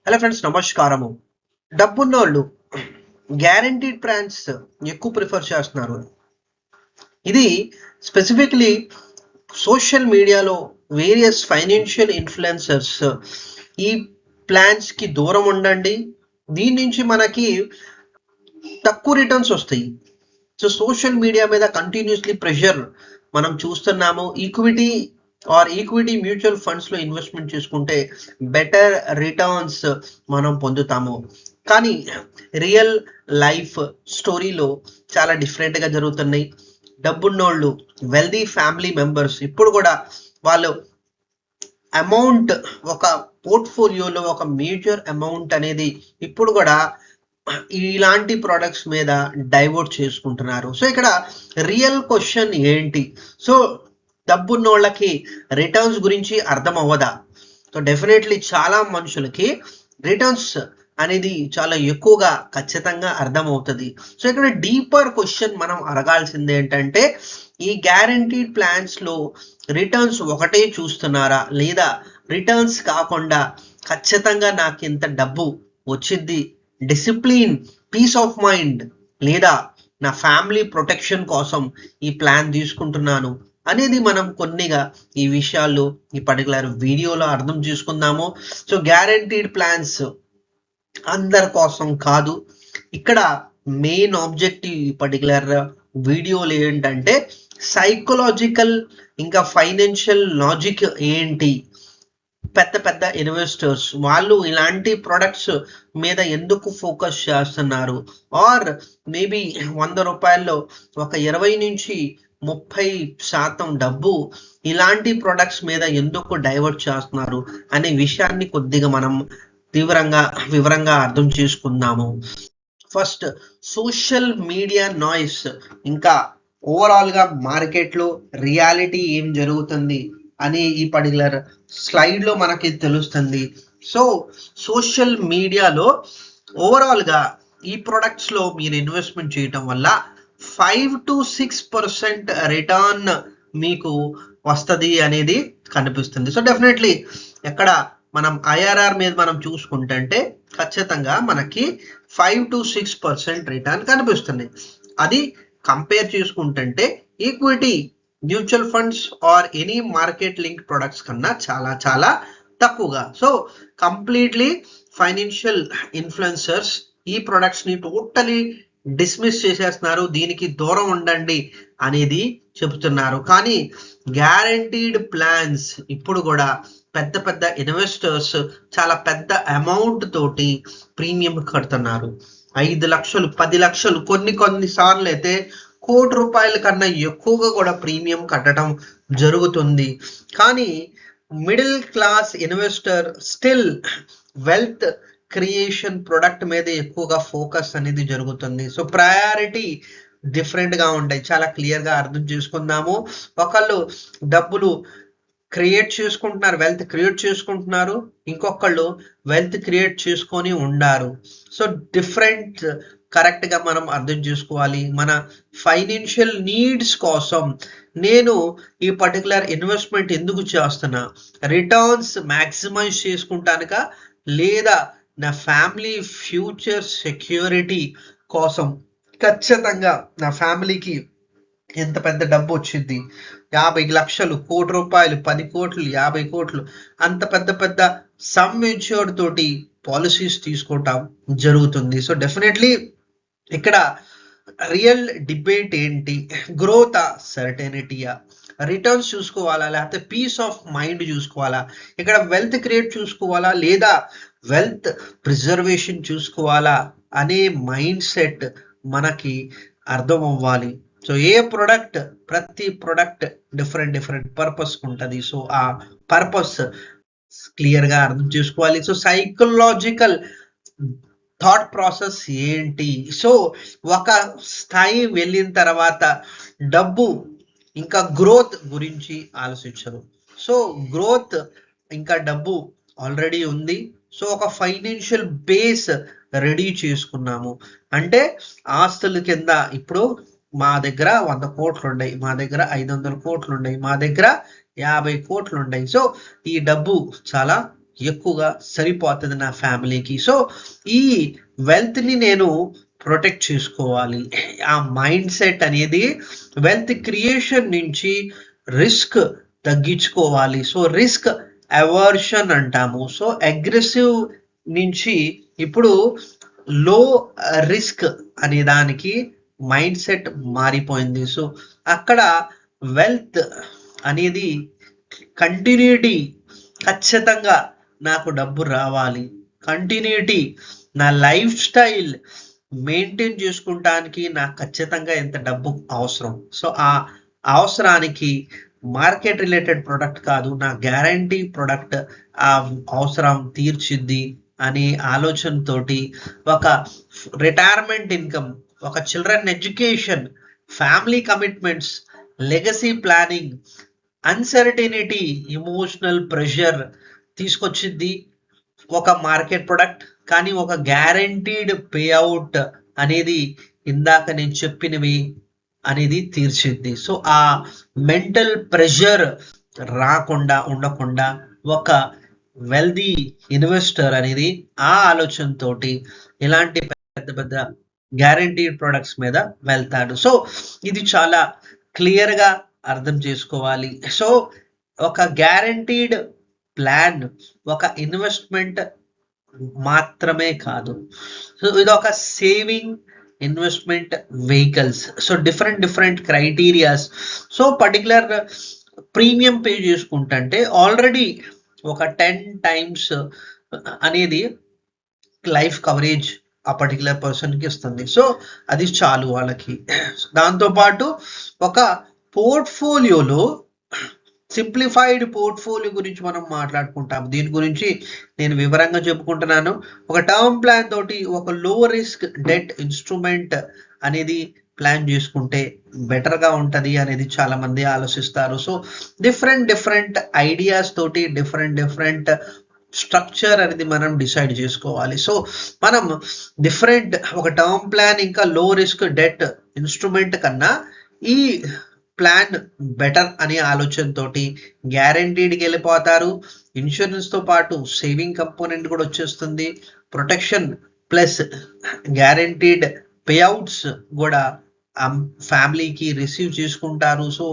Hello friends, నమస్కారము. డబ్బున్నోళ్ళు guaranteed plans ఎక్కువ prefer చేస్తున్నారు. ఇది స్పెసిఫిక్లీ సోషల్ మీడియాలో వేరియస్ ఫైనాన్షియల్ ఇన్ఫ్లుయెన్సర్స్ ఈ ప్లాన్స్ కి దూరం ఉండండి, దీని నుంచి మనకి తక్కువ రిటర్న్స్ వస్తాయి. సో సోషల్ మీడియా మీద కంటిన్యూస్లీ ప్రెషర్ మనం చూస్తున్నాము. ఈక్విటీ మ్యూచువల్ ఫండ్స్ లో ఇన్వెస్ట్మెంట్ చేసుకుంటే బెటర్ రిటర్న్స్ మనం పొందుతాము. కానీ రియల్ లైఫ్ స్టోరీలో చాలా డిఫరెంట్ గా జరుగుతున్నాయి. డబ్బున్నోళ్ళు, వెల్దీ ఫ్యామిలీ మెంబర్స్ ఇప్పుడు కూడా వాళ్ళు అమౌంట్, ఒక పోర్ట్ఫోలియోలో ఒక మేజర్ అమౌంట్ అనేది ఇప్పుడు కూడా ఇలాంటి ప్రొడక్ట్స్ మీద డైవర్ట్ చేసుకుంటున్నారు. సో ఇక్కడ రియల్ క్వశ్చన్ ఏంటి? సో డబ్బున్నోళ్ళకి రిటర్న్స్ గురించి అర్థం అవ్వదా? సో డెఫినెట్లీ చాలా మనుషులకి రిటర్న్స్ అనేది చాలా ఎక్కువగా ఖచ్చితంగా అర్థమవుతుంది. సో ఇక్కడ డీపర్ క్వశ్చన్ మనం అడగాల్సింది ఏంటంటే, ఈ గ్యారంటీడ్ ప్లాన్స్ లో రిటర్న్స్ ఒకటే చూస్తున్నారా, లేదా రిటర్న్స్ కాకుండా ఖచ్చితంగా నాకు ఇంత డబ్బు వచ్చింది, డిసిప్లిన్, పీస్ ఆఫ్ మైండ్, లేదా నా ఫ్యామిలీ ప్రొటెక్షన్ కోసం ఈ ప్లాన్ తీసుకుంటున్నాను అనేది మనం కొన్నిగా ఈ విషయాల్లో ఈ పర్టికులర్ వీడియోలో అర్థం చేసుకుందాము. సో గ్యారంటీడ్ ప్లాన్స్ అందరి కోసం కాదు. ఇక్కడ మెయిన్ ఆబ్జెక్టివ్ ఈ పర్టికులర్ వీడియోలు ఏంటంటే, సైకలాజికల్ ఇంకా ఫైనాన్షియల్ లాజిక్ ఏంటి, పెద్ద పెద్ద ఇన్వెస్టర్స్ వాళ్ళు ఇలాంటి ప్రొడక్ట్స్ మీద ఎందుకు ఫోకస్ చేస్తున్నారు, ఆర్ మేబీ 100 రూపాయల్లో ఒక 20 నుంచి 30% డబ్బు ఇలాంటి ప్రొడక్ట్స్ మీద ఎందుకు డైవర్ట్ చేస్తున్నారు అనే విషయాన్ని కొద్దిగా మనం వివరంగా అర్థం చేసుకుందాము. ఫస్ట్, సోషల్ మీడియా నాయిస్ ఇంకా ఓవరాల్ గా మార్కెట్ లో రియాలిటీ ఏం జరుగుతుంది అని ఈ పర్టికులర్ స్లైడ్ లో మనకి తెలుస్తుంది. సో సోషల్ మీడియాలో ఓవరాల్ గా ఈ ప్రొడక్ట్స్ లో మీరు ఇన్వెస్ట్మెంట్ చేయటం వల్ల 5 to 6% రిటర్న్ మీకు వస్తుంది అనేది కనిపిస్తుంది. సో డెఫినెట్లీ ఎక్కడ మనం ఐఆర్ఆర్ మీద మనం చూసుకుంటే ఖచ్చితంగా మనకి 5 to 6% రిటర్న్ కనిపిస్తుంది. అది కంపేర్ చేసుకుంటే equity mutual funds or any market link products కన్నా చాలా చాలా తక్కువగా. సో కంప్లీట్లీ ఫైనాన్షియల్ ఇన్ఫ్లుయెన్సర్స్ ఈ ప్రొడక్ట్స్ ని టోటలీ డిస్మిస్ చేసేస్తున్నారు, దీనికి దూరం ఉండండి అనేది చెబుతున్నారు. కానీ గ్యారంటీడ్ ప్లాన్స్ ఇప్పుడు కూడా పెద్ద పెద్ద ఇన్వెస్టర్స్ చాలా పెద్ద అమౌంట్ తోటి ప్రీమియం కడుతున్నారు. 5 లక్షలు, 10 లక్షలు, కొన్ని సార్లు అయితే ₹1,00,00,000 కన్నా ఎక్కువగా కూడా ప్రీమియం కట్టడం జరుగుతుంది. కానీ middle class investor still wealth creation product మీద ఎక్కువగా ఫోకస్ అనేది జరుగుతుంది. సో ప్రయారిటీ డిఫరెంట్ గా ఉంటాయి. చాలా క్లియర్ గా అర్థం చేసుకుందాము. ఒకళ్ళు డబ్బులు క్రియేట్ చేసుకుంటున్నారు, వెల్త్ క్రియేట్ చేసుకుంటున్నారు, ఇంకొకళ్ళు వెల్త్ క్రియేట్ చేసుకొని ఉండారు. సో డిఫరెంట్ కరెక్ట్ గా మనం అర్థం చేసుకోవాలి. మన ఫైనాన్షియల్ నీడ్స్ కోసం నేను ఈ పర్టికులర్ ఇన్వెస్ట్మెంట్ ఎందుకు చేస్తున్నా, రిటర్న్స్ మ్యాక్సిమైజ్ చేసుకుంటానుక, లేదా నా ఫ్యామిలీ ఫ్యూచర్ సెక్యూరిటీ కోసం ఖచ్చితంగా నా ఫ్యామిలీకి ఎంత పెద్ద డబ్బు వచ్చింది, 50 లక్షలు, ₹1,00,00,000, 10 కోట్లు, 50 కోట్లు, అంత పెద్ద పెద్ద సమ్ ఇన్ష్యూర్డ్ తోటి పాలసీస్ తీసుకోవటం జరుగుతుంది. సో డెఫినెట్లీ ఇక్కడ రియల్ డిబేట్ ఏంటి, గ్రోత్ సర్టెనిటీయా, రిటర్న్స్ చూసుకోవాలా, లేకపోతే పీస్ ఆఫ్ మైండ్ చూసుకోవాలా, ఇక్కడ వెల్త్ క్రియేట్ చూసుకోవాలా, లేదా వెల్త్ ప్రిజర్వేషన్ చూసుకోవాలా అనే మైండ్ సెట్ మనకి అర్థం అవ్వాలి. సో ఏ ప్రొడక్ట్, ప్రతి ప్రొడక్ట్ డిఫరెంట్ పర్పస్ ఉంటుంది. సో ఆ పర్పస్ క్లియర్ గా అర్థం చేసుకోవాలి. సో సైకలాజికల్ థాట్ ప్రాసెస్ ఏంటి? సో ఒక స్థాయి వెళ్ళిన తర్వాత డబ్బు ఇంకా గ్రోత్ గురించి ఆలోచించరు. సో గ్రోత్ ఇంకా డబ్బు ఆల్రెడీ ఉంది. సో ఒక ఫైనాన్షియల్ బేస్ రెడీ చేసుకున్నాము అంటే, ఆస్తుల కింద ఇప్పుడు మా దగ్గర 100 కోట్లు ఉన్నాయి, మా దగ్గర 500 కోట్లు ఉన్నాయి, మా దగ్గర 50 కోట్లు ఉన్నాయి. సో ఈ డబ్బు చాలా ఎక్కువగా సరిపోతుంది నా ఫ్యామిలీకి. సో ఈ వెల్త్ని నేను ప్రొటెక్ట్ చేసుకోవాలి. ఆ మైండ్ సెట్ అనేది వెల్త్ క్రియేషన్ నుంచి రిస్క్ తగ్గించుకోవాలి. సో రిస్క్ అవర్షన్ అంటాము. సో అగ్రెసివ్ నుంచి ఇప్పుడు లో రిస్క్ అనే దానికి మైండ్ సెట్ మారిపోయింది. సో అక్కడ వెల్త్ అనేది కంటిన్యూటీ, ఖచ్చితంగా నాకు డబ్బు రావాలి, కంటిన్యూటీ, నా లైఫ్ స్టైల్ మెయింటైన్ చేసుకుంటానికి నాకు ఖచ్చితంగా ఎంత డబ్బు అవసరం. సో ఆ అవసరానికి మార్కెట్ రిలేటెడ్ ప్రొడక్ట్ కాదు, నా గ్యారంటీ ప్రొడక్ట్ ఆ అవసరం తీర్చిద్ది అనే ఆలోచనతోటి ఒక రిటైర్మెంట్ ఇన్కమ్, ఒక children education, family commitments, legacy planning, uncertainty, emotional pressure తీసుకొచ్చింది ఒక మార్కెట్ ప్రొడక్ట్. కానీ ఒక గ్యారంటీడ్ పేఅవుట్ అనేది ఇందాక నేను చెప్పినవి అనేది తీర్చిద్ది. సో ఆ మెంటల్ ప్రెషర్ రాకుండా ఉండకుండా ఒక వెల్దీ ఇన్వెస్టర్ అనేది ఆ ఆలోచనతోటి ఇలాంటి పెద్ద పెద్ద గ్యారంటీడ్ ప్రొడక్ట్స్ మీద వెళ్తాడు. సో ఇది చాలా క్లియర్గా అర్థం చేసుకోవాలి. సో ఒక గ్యారంటీడ్ ప్లాన్ ఒక ఇన్వెస్ట్మెంట్ మాత్రమే కాదు, సో ఇది ఒక saving investment vehicles. So different criterias. So particular premium pay చేసుకుంటే ఆల్రెడీ ఒక 10 times అనేది లైఫ్ కవరేజ్ ఆ పర్టికులర్ పర్సన్కి ఇస్తుంది. సో అది చాలు వాళ్ళకి. దాంతోపాటు ఒక పోర్ట్ఫోలియోలో సింప్లిఫైడ్ పోర్ట్ఫోలియో గురించి మనం మాట్లాడుకుంటాం. దీని గురించి నేను వివరంగా చెప్పుకుంటున్నాను. ఒక టర్మ్ ప్లాన్ తోటి ఒక లో రిస్క్ డెట్ ఇన్స్ట్రుమెంట్ అనేది ప్లాన్ చేసుకుంటే బెటర్గా ఉంటుంది అనేది చాలా మంది ఆలోచిస్తారు. సో డిఫరెంట్ ఐడియాస్ తోటి డిఫరెంట్ స్ట్రక్చర్ అనేది మనం డిసైడ్ చేసుకోవాలి. సో మనం ఒక టర్మ్ ప్లాన్ ఇంకా లో రిస్క్ డెట్ ఇన్స్ట్రుమెంట్ కన్నా ఈ ప్లాన్ బెటర్ అనే ఆలోచనతోటి గ్యారంటీడ్కి వెళ్ళిపోతారు. ఇన్సూరెన్స్తో పాటు సేవింగ్ కంపోనెంట్ కూడా వచ్చేస్తుంది. ప్రొటెక్షన్ ప్లస్ గ్యారంటీడ్ పేఅవుట్స్ కూడా ఫ్యామిలీకి రిసీవ్ చేసుకుంటారు. సో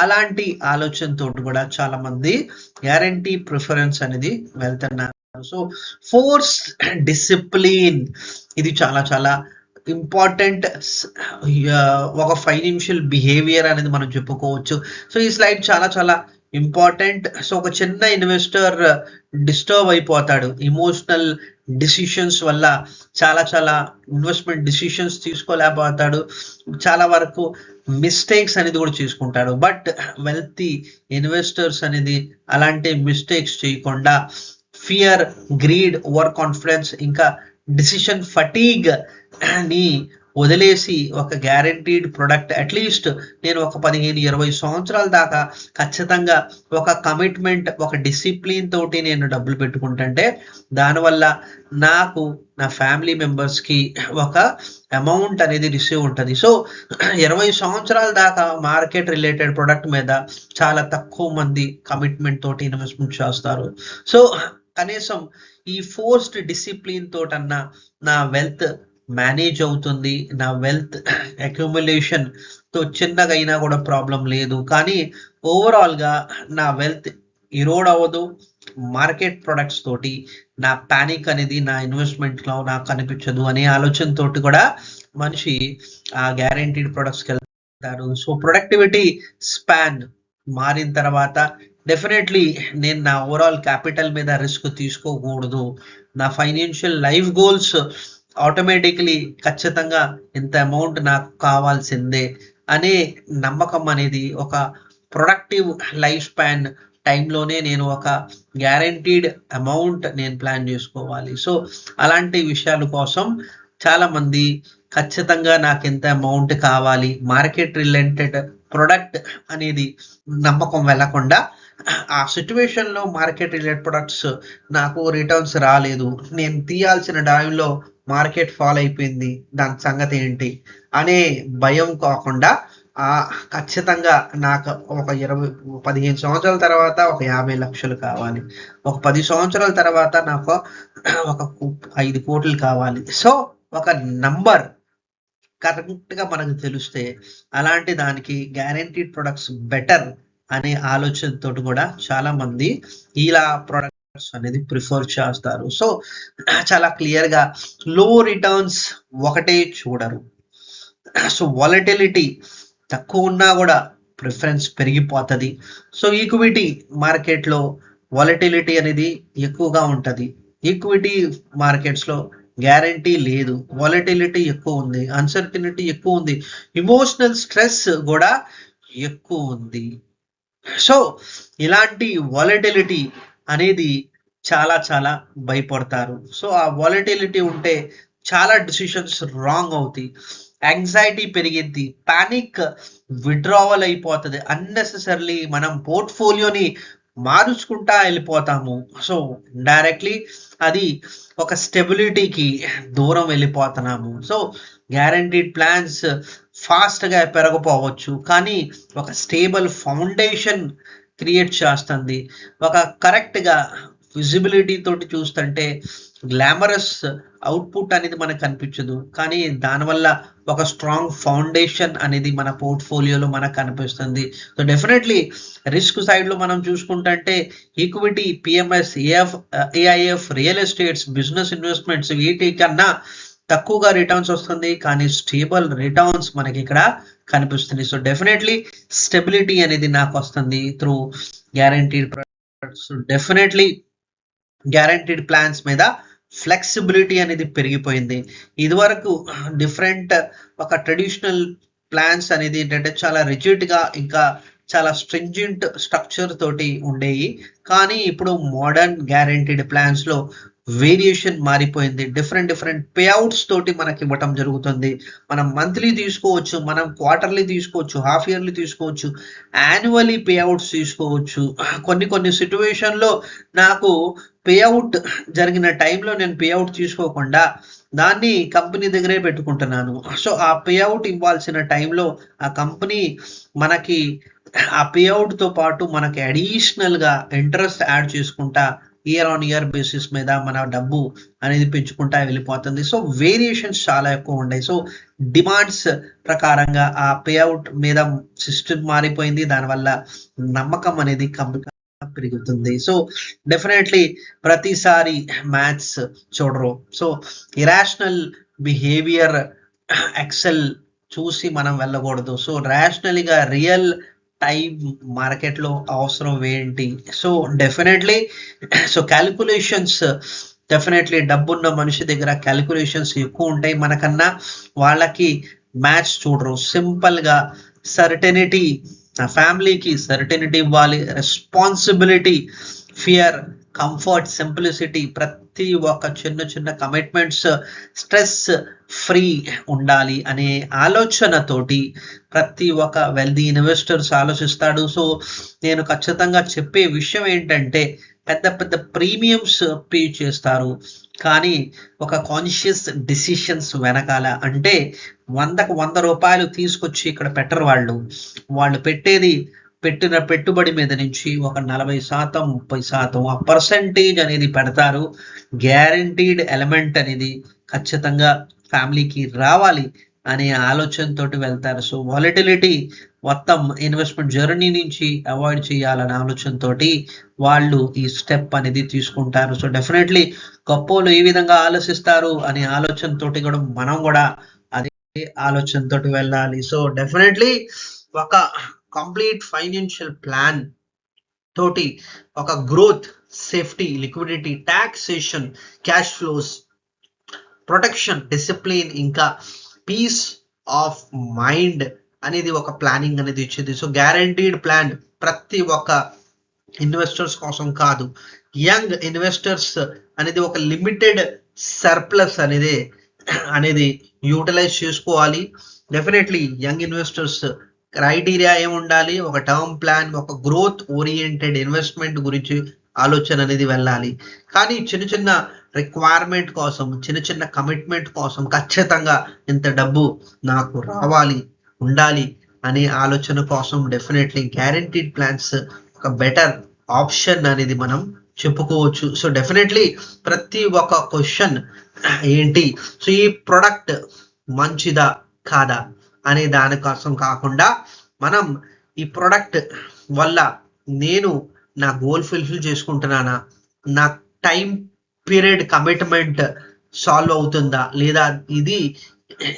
అలాంటి ఆలోచనతో కూడా చాలా మంది గ్యారంటీ ప్రిఫరెన్స్ అనేది వెళ్తున్నారు. సో ఫోర్స్ డిసిప్లిన్ ఇది చాలా ఇంపార్టెంట్ ఒక ఫైనాన్షియల్ బిహేవియర్ అనేది మనం చెప్పుకోవచ్చు. సో ఈ స్లైడ్ చాలా ఇంపార్టెంట్. సో ఒక చిన్న ఇన్వెస్టర్ డిస్టర్బ్ అయిపోతాడు ఎమోషనల్ డిసిషన్స్ వల్ల, చాలా ఇన్వెస్ట్మెంట్ డిసిషన్స్ తీసుకోలేకపోతాడు, చాలా వరకు మిస్టేక్స్ అనేది కూడా చేసుకుంటాడు. బట్ వెల్తీ ఇన్వెస్టర్స్ అనేది అలాంటి మిస్టేక్స్ చేయకుండా ఫియర్, గ్రీడ్, ఓవర్ కాన్ఫిడెన్స్ ఇంకా డిసిషన్ ఫటీగ్ ని వదిలేసి ఒక గ్యారంటీడ్ ప్రొడక్ట్ అట్లీస్ట్ నేను ఒక 15-20 సంవత్సరాల దాకా ఖచ్చితంగా ఒక కమిట్మెంట్, ఒక డిసిప్లిన్ తోటి నేను డబ్బులు పెట్టుకుంటుంటే దానివల్ల నాకు, నా ఫ్యామిలీ మెంబర్స్కి ఒక అమౌంట్ అనేది రిసీవ్ ఉంటుంది. సో 20 సంవత్సరాల దాకా మార్కెట్ రిలేటెడ్ ప్రొడక్ట్ మీద చాలా తక్కువ మంది కమిట్మెంట్ తోటి ఇన్వెస్ట్మెంట్ చేస్తారు. సో కనీసం ఈ ఫోర్స్డ్ డిసిప్లిన్ తోటన్నా నా వెల్త్ మేనేజ్ అవుతుంది, నా వెల్త్ అక్యుములేషన్ తో చిన్నగా అయినా కూడా ప్రాబ్లం లేదు, కానీ ఓవరాల్గా నా వెల్త్ ఇరోడ్ అవ్వదు. మార్కెట్ ప్రొడక్ట్స్ తోటి నా పానిక్ అనేది నా ఇన్వెస్ట్మెంట్లో నాకు కనిపించదు అనే ఆలోచనతోటి కూడా మనిషి ఆ గ్యారంటీడ్ ప్రొడక్ట్స్కి వెళ్తారు. సో ప్రొడక్టివిటీ స్పాన్ మారిన తర్వాత డెఫినెట్లీ నేను నా ఓవరాల్ క్యాపిటల్ మీద రిస్క్ తీసుకోకూడదు, నా ఫైనాన్షియల్ లైఫ్ గోల్స్ ఆటోమేటిక్లీ ఖచ్చితంగా ఇంత అమౌంట్ నాకు కావాల్సిందే అనే నమ్మకం అనేది ఒక ప్రొడక్టివ్ లైఫ్ స్పాన్ టైంలోనే నేను ఒక గ్యారంటీడ్ అమౌంట్ నేను ప్లాన్ చేసుకోవాలి. సో అలాంటి విషయాల కోసం చాలా మంది ఖచ్చితంగా నాకు ఎంత అమౌంట్ కావాలి, మార్కెట్ రిలేటెడ్ ప్రొడక్ట్ అనేది నమ్మకం వెళ్ళకుండా ఆ సిచ్యువేషన్లో మార్కెట్ రిలేటెడ్ ప్రొడక్ట్స్ నాకు రిటర్న్స్ రాలేదు, నేను తీయాల్సిన టైంలో మార్కెట్ ఫాల్ అయిపోయింది, దాని సంగతి ఏంటి అనే భయం కాకుండా ఖచ్చితంగా నాకు ఒక 15 సంవత్సరాల తర్వాత ఒక 50 లక్షలు కావాలి, ఒక 10 సంవత్సరాల తర్వాత నాకు ఒక 5 కోట్లు కావాలి. సో ఒక నంబర్ కరెక్ట్గా మనకు తెలిస్తే అలాంటి దానికి గ్యారంటీడ్ ప్రొడక్ట్స్ బెటర్ అనే ఆలోచనతో కూడా చాలా మంది ఇలా ప్రొడక్ట్స్ అనేది ప్రిఫర్ చేస్తారు. సో చాలా క్లియర్గా లో రిటర్న్స్ ఒకటే చూడరు. సో వాలటిలిటీ తక్కువ ఉన్నా కూడా ప్రిఫరెన్స్ పెరిగిపోతుంది. సో ఈక్విటీ మార్కెట్లో వాలటిలిటీ అనేది ఎక్కువగా ఉంటుంది. ఈక్విటీ మార్కెట్స్లో గ్యారంటీ లేదు, వాలటిలిటీ ఎక్కువ ఉంది, అన్సర్టినిటీ ఎక్కువ ఉంది, ఇమోషనల్ స్ట్రెస్ కూడా ఎక్కువ ఉంది. సో ఇలాంటి వాలటిలిటీ అనేది చాలా చాలా భయపడతారు. సో ఆ వాలటిలిటీ ఉంటే చాలా డిసిషన్స్ రాంగ్ అవుతాయి, యాంగ్జైటీ పెరిగిద్ది, పానిక్ విడ్రావల్ అయిపోతుంది, అన్నెసెసర్లీ మనం పోర్ట్ఫోలియోని మారుచుకుంటా వెళ్ళిపోతాము. సో డైరెక్ట్లీ అది ఒక స్టెబిలిటీకి దూరం వెళ్ళిపోతున్నాము. సో గ్యారంటీడ్ ప్లాన్స్ ఫాస్ట్గా పెరగపోవచ్చు, కానీ ఒక స్టేబుల్ ఫౌండేషన్ క్రియేట్ చేస్తుంది. ఒక కరెక్ట్గా విజిబిలిటీ తోటి చూస్తుంటే గ్లామరస్ అవుట్పుట్ అనేది మనకు కనిపించదు, కానీ దానివల్ల ఒక స్ట్రాంగ్ ఫౌండేషన్ అనేది మన పోర్ట్ఫోలియోలో మనకు కనిపిస్తుంది. సో డెఫినెట్లీ రిస్క్ సైడ్లో మనం చూసుకుంటే equity, PMS, AIF, real estates, business investments వీటి కన్నా తక్కువగా రిటర్న్స్ వస్తుంది, కానీ స్టేబుల్ రిటర్న్స్ మనకి ఇక్కడ కనిపిస్తుంది. సో డెఫినెట్లీ స్టెబిలిటీ అనేది నాకు వస్తుంది through guaranteed products. Definitely guaranteed plans మీద ఫ్లెక్సిబిలిటీ అనేది పెరిగిపోయింది. ఇదివరకు డిఫరెంట్ ఒక ట్రెడిషనల్ ప్లాన్స్ అనేది ఏంటంటే చాలా రిజిడ్గా ఇంకా చాలా స్ట్రింజెంట్ స్ట్రక్చర్ తోటి ఉండేవి, కానీ ఇప్పుడు మోడర్న్ గ్యారంటీడ్ ప్లాన్స్లో వేరియేషన్ మారిపోయింది. డిఫరెంట్ పేఅవుట్స్ తోటి మనకి ఇవ్వటం జరుగుతుంది. మనం మంత్లీ తీసుకోవచ్చు, మనం క్వార్టర్లీ తీసుకోవచ్చు, హాఫ్ ఇయర్లీ తీసుకోవచ్చు, యాన్యువల్లీ పేఅవుట్స్ తీసుకోవచ్చు. కొన్ని సిచ్యువేషన్లో నాకు పేఅవుట్ జరిగిన టైంలో నేను పేఅవుట్ తీసుకోకుండా దాన్ని కంపెనీ దగ్గరే పెట్టుకుంటున్నాను. సో ఆ పేఅవుట్ ఇవ్వాల్సిన టైంలో ఆ కంపెనీ మనకి ఆ పేఅవుట్తో పాటు మనకి అడిషనల్గా ఇంట్రెస్ట్ యాడ్ చేసుకుంటా ఇయర్ ఆన్ ఇయర్ బేసిస్ మీద మన డబ్బు అనేది పెంచుకుంటా వెళ్ళిపోతుంది. సో వేరియేషన్స్ చాలా ఎక్కువ ఉన్నాయి. సో డిమాండ్స్ ప్రకారంగా ఆ పేఅవుట్ మీద సిస్టమ్ మారిపోయింది, దానివల్ల నమ్మకం అనేది పెరుగుతుంది. సో డెఫినెట్లీ ప్రతిసారి మ్యాథ్స్ చూడరు. సో ఇరాషనల్ బిహేవియర్ ఎక్సెల్ చూసి మనం వెళ్ళకూడదు. సో రేషనల్గా రియల్ టైం మార్కెట్లో అవసరం ఏంటి? So definitely so calculations definitely డబ్బున్న మనిషి దగ్గర క్యాలిక్యులేషన్స్ ఎక్కువ ఉంటాయి మనకన్నా. వాళ్ళకి మ్యాథ్స్ చూడరు, సింపుల్గా సర్టెనిటీ, ఫ్యామిలీకి సర్టెనిటీ ఇవ్వాలి, రెస్పాన్సిబిలిటీ, ఫియర్, కంఫర్ట్, సింప్లిసిటీ, ప్రతి ఒక్క చిన్న కమిట్మెంట్స్ స్ట్రెస్ ఫ్రీ ఉండాలి అనే ఆలోచనతోటి ప్రతి ఒక్క వెల్దీ ఇన్వెస్టర్స్ ఆలోచిస్తాడు. సో నేను ఖచ్చితంగా చెప్పే విషయం ఏంటంటే పెద్ద ప్రీమియమ్స్ పే చేస్తారు, కానీ ఒక కాన్షియస్ డిసిషన్స్ వెనకాల, అంటే 100కు 100 రూపాయలు తీసుకొచ్చి ఇక్కడ పెట్టరు. వాళ్ళు పెట్టిన పెట్టుబడి మీద నుంచి ఒక 40%, 30% ఆ పర్సంటేజ్ అనేది పెడతారు. గ్యారంటీడ్ ఎలిమెంట్ అనేది ఖచ్చితంగా ఫ్యామిలీకి రావాలి అనే ఆలోచనతో వెళ్తారు. సో వాలటిలిటీ మొత్తం ఇన్వెస్ట్మెంట్ జర్నీ నుంచి అవాయిడ్ చేయాలనే ఆలోచనతో వాళ్ళు ఈ స్టెప్ అనేది తీసుకుంటారు. సో డెఫినెట్లీ గొప్పోళ్ళు ఏ విధంగా ఆలోచిస్తారు అనే ఆలోచనతో కూడా మనం కూడా అదే ఆలోచనతో వెళ్ళాలి. సో డెఫినెట్లీ ఒక కంప్లీట్ ఫైనాన్షియల్ ప్లాన్ తోటి ఒక growth, safety, liquidity, taxation, cash flows, protection, discipline, ఇంకా పీస్ ఆఫ్ మైండ్ అనేది ఒక ప్లానింగ్ అనేది ఇచ్చింది. సో గ్యారంటీడ్ ప్లాన్ ప్రతి ఒక్క ఇన్వెస్టర్స్ కోసం కాదు, యంగ్ ఇన్వెస్టర్స్ అనేది ఒక లిమిటెడ్ సర్ప్లస్ అనేది యూటిలైజ్ చేసుకోవాలి. డెఫినెట్లీ యంగ్ ఇన్వెస్టర్స్ క్రైటీరియా ఏముండాలి? ఒక టర్మ్ ప్లాన్, ఒక గ్రోత్ ఓరియంటెడ్ ఇన్వెస్ట్మెంట్ గురించి ఆలోచన అనేది వెళ్ళాలి. కానీ చిన్న రిక్వైర్మెంట్ కోసం, చిన్న కమిట్మెంట్ కోసం ఖచ్చితంగా ఇంత డబ్బు నాకు రావాలి, ఉండాలి అనే ఆలోచన కోసం డెఫినెట్లీ గ్యారంటీడ్ ప్లాన్స్ ఒక బెటర్ ఆప్షన్ అనేది మనం చెప్పుకోవచ్చు. సో డెఫినెట్లీ ప్రతి ఒక్క క్వశ్చన్ ఏంటి, సో ఈ ప్రొడక్ట్ మంచిదా కాదా అనే దానికోసం కాకుండా మనం ఈ ప్రొడక్ట్ వల్ల నేను నా గోల్ ఫుల్ఫిల్ చేసుకుంటున్నానా, నా టైం పీరియడ్ కమిట్మెంట్ సాల్వ్ అవుతుందా, లేదా ఇది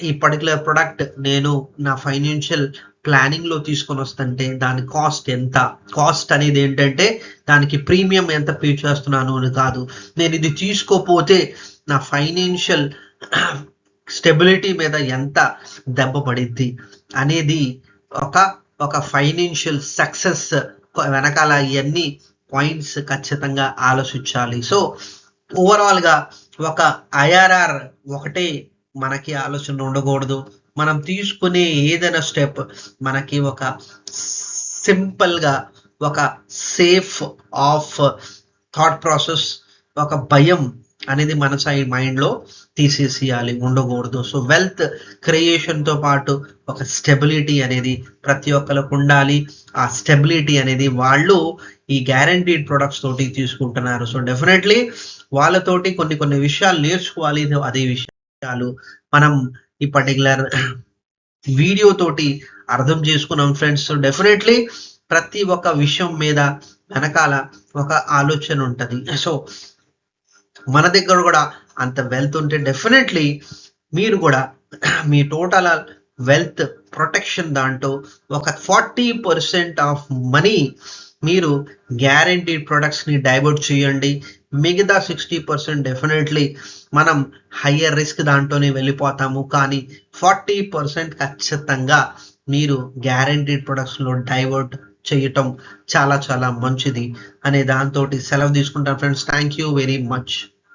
ఈ పర్టికులర్ ప్రొడక్ట్ నేను నా ఫైనాన్షియల్ ప్లానింగ్ లో తీసుకొని వస్తుంటే దాని కాస్ట్ ఎంత, కాస్ట్ అనేది ఏంటంటే దానికి ప్రీమియం ఎంత పే చేస్తున్నాను అని కాదు, నేను ఇది తీసుకోపోతే నా ఫైనాన్షియల్ స్టెబిలిటీ మీద ఎంత దెబ్బ పడిద్ది అనేది ఒక ఒక ఫైనాన్షియల్ సక్సెస్ వెనకాల ఇవన్నీ పాయింట్స్ ఖచ్చితంగా ఆలోచించాలి. సో ఓవరాల్ గా ఒక ఐఆర్ఆర్ ఒకటే మనకి ఆలోచన ఉండకూడదు. మనం తీసుకునే ఏదైనా స్టెప్ మనకి ఒక సింపుల్ గా ఒక సేఫ్ ఆఫ్ థాట్ ప్రాసెస్, ఒక భయం అనేది మన సైడ్ మైండ్ లో తీసేసేయాలి, ఉండకూడదు. సో వెల్త్ క్రియేషన్ తో పాటు ఒక స్టెబిలిటీ అనేది ప్రతి ఒక్కరికి ఉండాలి. ఆ స్టెబిలిటీ అనేది వాళ్ళు ఈ గ్యారంటీడ్ ప్రొడక్ట్స్ తోటి తీసుకుంటున్నారు. సో డెఫినెట్లీ వాళ్ళతోటి కొన్ని విషయాలు నేర్చుకోవాలి. అదే విషయాలు మనం ఈ పర్టికులర్ వీడియో తోటి అర్థం చేసుకున్నాం ఫ్రెండ్స్. సో డెఫినెట్లీ ప్రతి ఒక్క విషయం మీద వెనకాల ఒక ఆలోచన ఉంటది. సో మన దగ్గర కూడా అంత వెల్త్ ఉంటే డెఫినెట్లీ మీరు కూడా మీ టోటల్ వెల్త్ ప్రొటెక్షన్ దాంట్లో ఒక 40% ఆఫ్ మనీ మీరు గ్యారంటీడ్ ప్రొడక్ట్స్ ని డైవర్ట్ చేయండి. మిగతా 60% డెఫినెట్లీ మనం హయ్యర్ రిస్క్ దాంట్లోనే వెళ్ళిపోతాము. కానీ 40% ఖచ్చితంగా మీరు గ్యారంటీడ్ ప్రొడక్ట్స్ లో డైవర్ట్ చేయటం చాలా చాలా మంచిది అనే దాంతో సెలవు తీసుకుంటాను friends. Thank you very much.